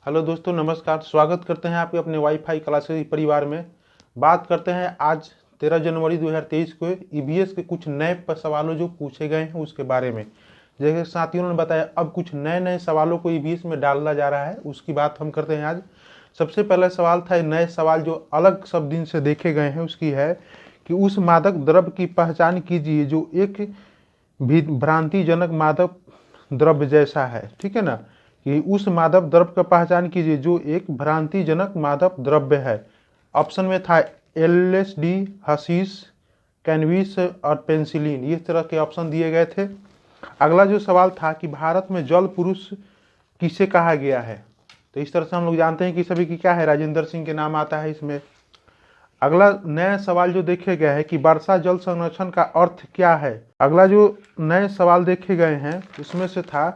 Hello दोस्तों, नमस्कार। स्वागत करते हैं आपके अपने वाईफाई क्लासेस परिवार में। बात करते हैं आज 13 जनवरी 2023 को ईवीएस के कुछ नए सवालों जो पूछे गए हैं उसके बारे में। जैसे साथियों ने बताया, अब कुछ नए नए सवालों को ईवीएस में डाला जा रहा है, उसकी बात हम करते हैं आज। सबसे पहला सवाल था, नए सवाल जो अलग सब दिन से देखे गए हैं उसकी है कि उस मादक द्रव्य की पहचान कीजिए जो एक भ्रांतिजनक मादक द्रव्य जैसा है। ठीक है ना, कि उस मादक द्रव्य का पहचान कीजिए जो एक भ्रांतिजनक मादक द्रव्य है। ऑप्शन में था एलएसडी, हशीश, कैनबिस और पेंसिलिन। इस तरह के ऑप्शन दिए गए थे। अगला जो सवाल था कि भारत में जल पुरुष किसे कहा गया है, तो इस तरह से हम लोग जानते हैं कि सभी की क्या है, राजेंद्र सिंह के नाम आता है इसमें। अगला नया सवाल जो देखे गए हैं कि वर्षा जल संरक्षण का अर्थ क्या है। अगला जो नए सवाल देखे गए हैं उसमें से था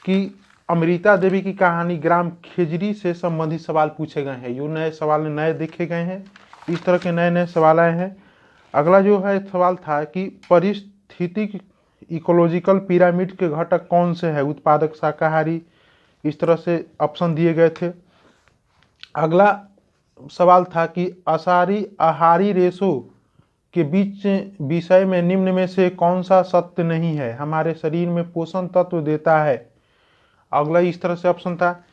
कि अमृता देवी की कहानी ग्राम खेजरी से संबंधित सवाल पूछे गए हैं। ये नए सवाल नए देखे गए हैं, इस तरह के नए नए सवाल आए हैं। अगला जो है सवाल था कि पारिस्थितिक इकोलॉजिकल पिरामिड के घटक कौन से हैं, उत्पादक, शाकाहारी, इस तरह से ऑप्शन दिए गए थे। अगला सवाल था कि आहारी आहारी रेशों के बीच विषय में निम्न में से कौन सा सत्य नहीं है, हमारे शरीर में पोषण तत्व देता है। अगला इस तरह से ऑप्शन था,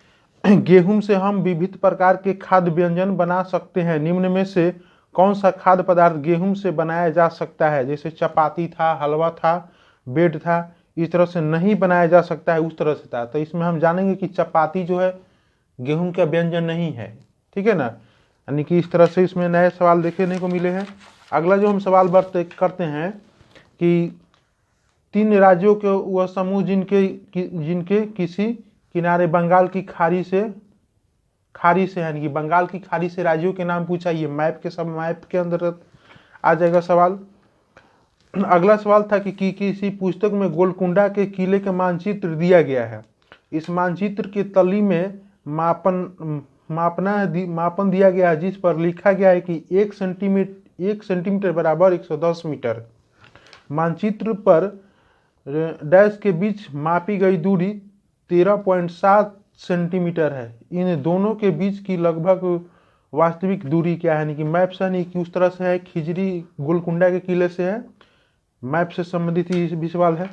गेहूं से हम विविध प्रकार के खाद्य व्यंजन बना सकते हैं, निम्न में से कौन सा खाद्य पदार्थ गेहूं से बनाया जा सकता है। जैसे चपाती था, हलवा था, ब्रेड था, इस तरह से नहीं बनाया जा सकता है, उस तरह से था। तो इसमें हम जानेंगे कि चपाती जो है गेहूं का व्यंजन नहीं है। ठीक है ना, यानी कि इस तरह से इसमें नए सवाल देखने को मिले हैं। अगला जो हम सवाल करते हैं कि 3 राज्यों के वह समूह जिनके किसी किनारे बंगाल की खाड़ी से यानी कि बंगाल की खाड़ी से राज्यों के नाम पूछा। ये मैप के अंदर आ जाएगा सवाल। अगला सवाल था कि किसी पुस्तक में गोलकुंडा के किले का मानचित्र दिया गया है। इस मानचित्र के तली में मापन दिया गया है, जिस पर लिखा गया है कि 1 सेंटीमीटर बराबर 110 मीटर। मानचित्र पर डैश के बीच मापी गई दूरी 13.7 सेंटीमीटर है। इन दोनों के बीच की लगभग वास्तविक दूरी क्या है, यानी कि मैप से नहीं कि उस तरह से है, खिजरी गोलकुंडा के किले से है, मैप से संबंधित भी सवाल है।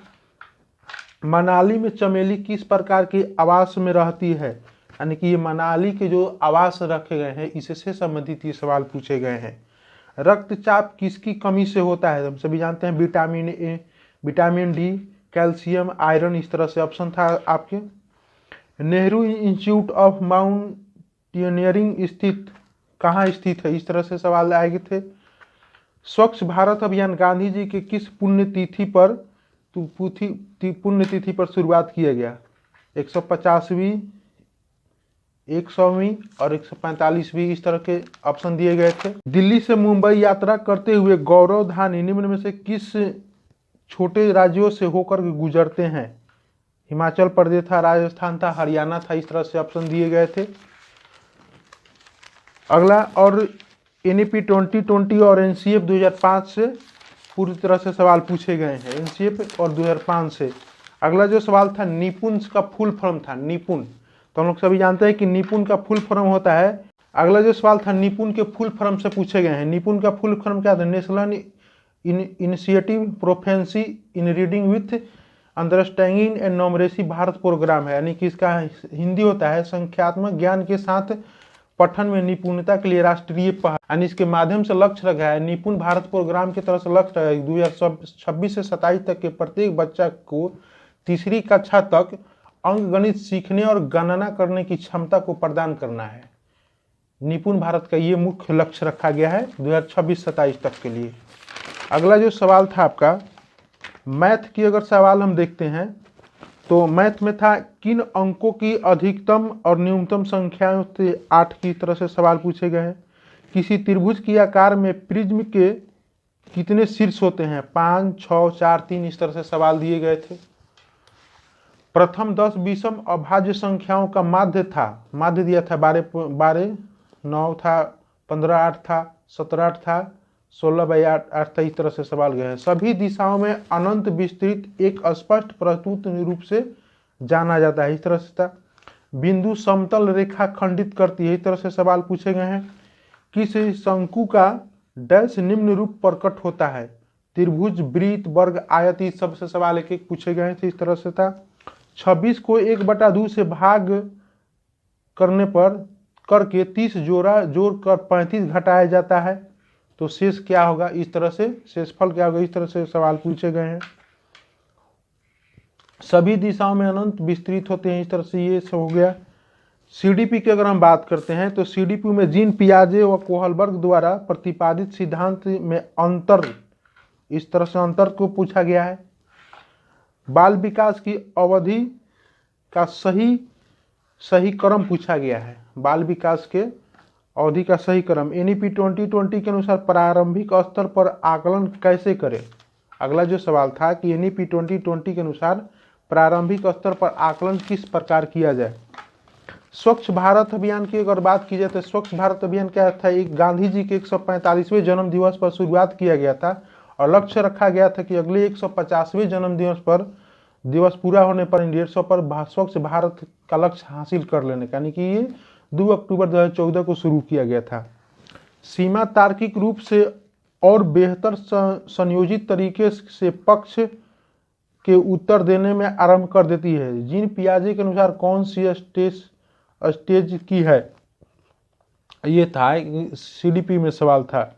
मनाली में चमेली किस प्रकार के आवास में रहती है, यानी कि ये मनाली के जो आवास रखे गए हैं इससे संबंधित ये सवाल पूछे गए हैं। रक्तचाप किसकी कमी से होता है, हम सभी जानते हैं vitamin A, vitamin D, calcium, iron, इस तरह से ऑप्शन था आपके। नेहरू इंस्टीट्यूट ऑफ माउंटेनियरिंग कहाँ स्थित है, इस तरह से सवाल आए थे। स्वच्छ भारत अभियान गांधी जी के किस पुण्यतिथि पर शुरुआत किया गया। 150वीं, 100वीं और 145वीं, इस तरह के ऑप्शन दिए गए थे। दिल्ली से मुंबई यात्रा करते हुए गौरव धानी निम्न में से किस छोटे राज्यों से होकर गुजरते हैं। हिमाचल प्रदेश था, राजस्थान था, हरियाणा था, इस तरह से ऑप्शन दिए गए थे। अगला, और एनईपी 2020 और एनसीएफ 2005 से पूरी तरह से सवाल पूछे गए हैं, एनसीएफ और 2005 से। अगला जो सवाल था, निपुण का फुल फॉर्म था, निपुण, तो हम लोग सभी जानते हैं कि निपुण का फुल फॉर्म होता है। अगला जो सवाल था, निपुण के फुल फॉर्म से पूछे गए हैं। निपुण का फुल फॉर्म क्या था, National Initiative Proficiency in Reading with Understanding and Numeracy Bharat programme है, यानी कि इसका हिंदी होता है संख्यात्मक ज्ञान के साथ पठन में निपुणता के लिए राष्ट्रीय पहल, यानी इसके माध्यम से लक्ष्य रखा है। निपुण भारत प्रोग्राम की तरफ से लक्ष्य है 2026 से 27 तक के प्रत्येक बच्चा को तीसरी कक्षा तक अंक गणित सीखने और गणना करने की क्षमता को प्रदान करना है। निपुण भारत का ये मुख्य लक्ष्य रखा गया है 2026-27 तक के लिए। अगला जो सवाल था आपका, मैथ की अगर सवाल हम देखते हैं तो मैथ में था, किन अंकों की अधिकतम और न्यूनतम संख्याओं से 8 की तरह से सवाल पूछे गए हैं। किसी त्रिभुज की आकार में प्रिज्म के कितने शीर्ष होते हैं, 5, 6, 4, 3, इस तरह से सवाल दिए गए थे। प्रथम 10 विषम अभाज्य संख्याओं का माध्य दिया था 12, 9 था, 15, 8 था, 17, 8 था, 16/8 था, इस तरह से सवाल गए हैं। सभी दिशाओं में अनंत विस्तृत एक स्पष्ट प्रस्तुत रूप से जाना जाता है, इस तरह से था। बिंदु समतल रेखा खंडित करती है, इस तरह से सवाल पूछे गए हैं। किस शंकु का डैश निम्न रूप प्रकट होता है? त्रिभुज, वृत्त, वर्ग, आयत, इस सबसे सवाल एक एक पूछे गए हैं, इस तरह से था। 26 को 1/2 से भाग करने पर करके 30 जोड़ कर 35 घटाया जाता है, तो शेष क्या होगा? इस तरह से शेषफल क्या होगा? इस तरह से सवाल पूछे गए हैं। सभी दिशाओं में अनंत विस्तृत होते हैं, इस तरह से ये सब हो गया। सीडीपी की अगर हम बात करते हैं तो सीडीपी में जीन पियाजे व कोहलबर्ग द्वारा प्रतिपादित सिद्धांत में अंतर, इस तरह से अंतर को पूछा गया है। बाल विकास की अवधि का सही क्रम पूछा गया है। बाल विकास के अवधि का सही क्रम। एनईपी 2020 के अनुसार प्रारंभिक स्तर पर आकलन कैसे करें? अगला जो सवाल था कि एनईपी 2020 के अनुसार प्रारंभिक स्तर पर आकलन किस प्रकार किया जाए। स्वच्छ भारत अभियान की अगर बात की जाए तो स्वच्छ भारत अभियान क्या था? एक गांधी जी के 145वें जन्म दिवस पर शुरुआत किया गया था और लक्ष्य रखा गया था कि अगले 150वें जन्म दिवस पूरा होने पर 150 पर स्वच्छ भारत का लक्ष्य हासिल कर लेने का, यानी कि ये 2 अक्टूबर 2014 को शुरू किया गया था। सीमा तार्किक रूप से और बेहतर संयोजित तरीके से पक्ष के उत्तर देने में आरंभ कर देती है। जीन पियाजे के अनुसार कौन सी स्टेज की है? ये था सीडीपी में सवाल था।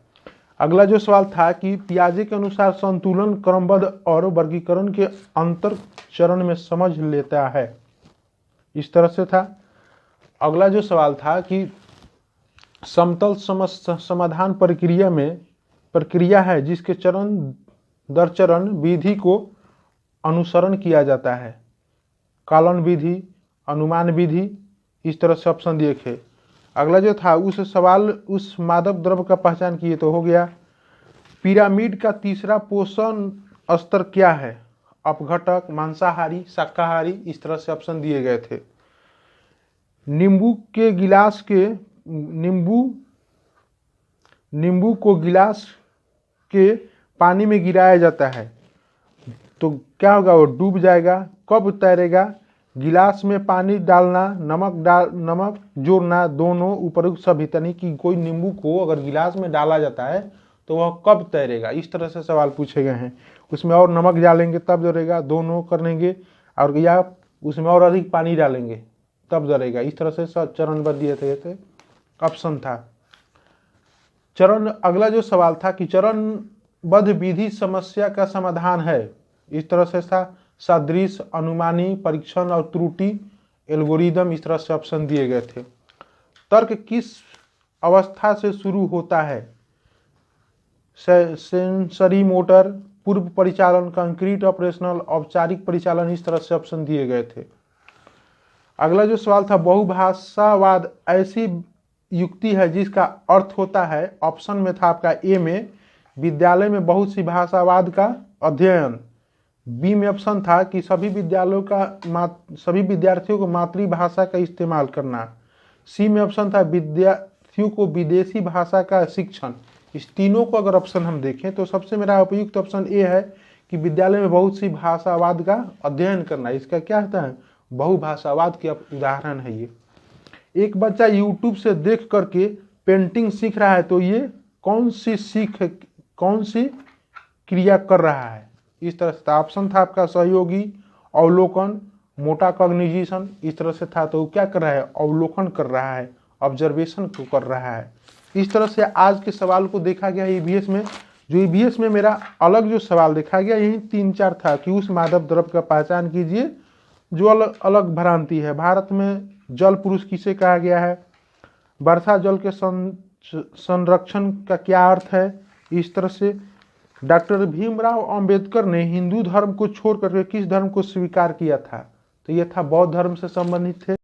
अगला जो सवाल था कि पियाजे के अनुसार संतुलन क्रमबद्ध और वर्गीकरण के अंतर चरण में समझ लेता है, इस तरह से था। अगला जो सवाल था कि समतल समाधान प्रक्रिया है जिसके चरण दर चरण विधि को अनुसरण किया जाता है। कलन विधि, अनुमान विधि, इस तरह से ऑप्शन दिए थे। अगला जो था उस मादक द्रव्य का पहचान किए तो हो गया। पिरामिड का तीसरा पोषण स्तर क्या है? अपघटक, मांसाहारी, शाकाहारी, इस तरह से ऑप्शन दिए गए थे। नींबू को गिलास के पानी में गिराया जाता है तो क्या होगा? वो डूब जाएगा। कब तैरेगा? गिलास में पानी डालना, नमक जोड़ना, दोनों उपयुक्त सभी, यानी कि कोई नींबू को अगर गिलास में डाला जाता है तो वह कब तैरेगा? इस तरह से सवाल पूछे गए हैं। उसमें और नमक डालेंगे तब तैरेगा, दोनों करेंगे, और या उसमें और अधिक पानी डालेंगे तब तैरेगा। इस तरह से चरणबद्ध दिए थे, ऑप्शन था। अगला जो सवाल था कि चरणबद्ध विधि समस्या का समाधान है, इस तरह से था। सदृश, अनुमानी, परीक्षण और त्रुटि, एल्गोरिदम, इस तरह से ऑप्शन दिए गए थे। तर्क किस अवस्था से शुरू होता है? सेंसरी मोटर, पूर्व परिचालन, कंक्रीट ऑपरेशनल, औपचारिक परिचालन, इस तरह से ऑप्शन दिए गए थे। अगला जो सवाल था बहुभाषावाद ऐसी युक्ति है जिसका अर्थ होता है, ऑप्शन में था आपका ए में विद्यालय में बहुत सी भाषावाद का अध्ययन, बी में ऑप्शन था कि सभी विद्यार्थियों को मातृभाषा का इस्तेमाल करना, सी में ऑप्शन था विद्यार्थियों को विदेशी भाषा का शिक्षण। इस तीनों को अगर ऑप्शन हम देखें तो सबसे मेरा उपयुक्त ऑप्शन ए है कि विद्यालय में बहुत सी भाषावाद का अध्ययन करना। इसका क्या होता है? बहुभाषावाद के उदाहरण है ये। एक बच्चा यूट्यूब से देख करके पेंटिंग सीख रहा है तो ये कौन सी क्रिया कर रहा है? इस तरह से था। ऑप्शन था आपका सहयोगी, अवलोकन, मोटा कॉग्निशन, इस तरह से था। तो क्या कर रहा है? अवलोकन कर रहा है, ऑब्जर्वेशन को कर रहा है। इस तरह से आज के सवाल को देखा गया ईवीएस में। जो ईवीएस में मेरा अलग जो सवाल देखा गया यही 3-4 था कि उस मादक द्रव्य का पहचान कीजिए जो अलग अलग भ्रांति है। भारत में जल पुरुष किसे कहा गया है? वर्षा जल के संरक्षण का क्या अर्थ है? इस तरह से डॉक्टर भीमराव अंबेडकर ने हिंदू धर्म को छोड़ करके किस धर्म को स्वीकार किया था? तो यह था बौद्ध धर्म से संबंधित थे।